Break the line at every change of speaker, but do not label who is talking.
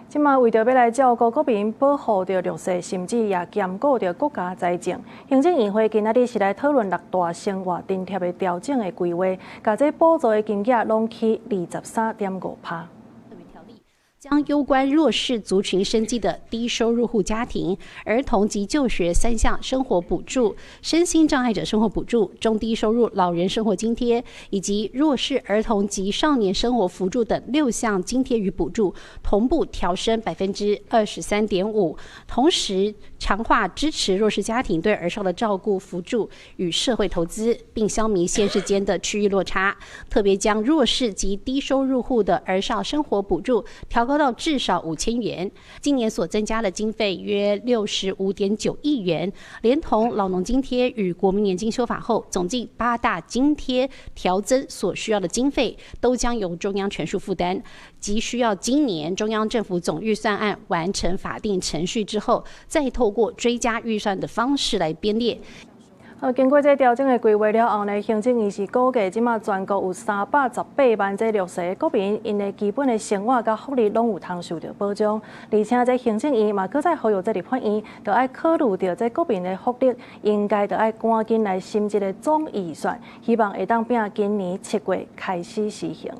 即馬為着要來照顧國民，保護着弱勢，甚至也兼顧着國家財政，行政院會今仔日是來討論6大生活津貼的調整的規劃，甲這補助的金額攏起23.5%。
將攸關弱勢族群生計的低收入戶家庭、兒童及就學3項生活補助、身心障礙者生活補助、中低收入老人生活津貼以及弱勢兒童及少年生活扶助等6項津貼與補助同步調升23.5%，同時強化支持弱勢家庭對兒少的照顧扶助與社會投資，並消弭縣市間的區域落差。特別將弱勢及低收入戶的兒少生活補助調高到至少5000元，今年所增加的經費約65.9億元，連同老農津貼與國民年金修法後，總計8大津貼調增所需要的經費，都將由中央全數負擔，即需要今年中央政府總預算案完成法定程序之後，再透過追加預算的方式來編列。
經過這調整的規劃了後呢，行政院是估計即馬全國有318萬這弱勢的國民，因的基本的生活甲福利攏有通受到保障，而且這行政院嘛，擱再呼籲這立法院，就要考慮到這國民的福利，應該就要趕緊來審一個總預算，希望會當拼今年7月開始實行。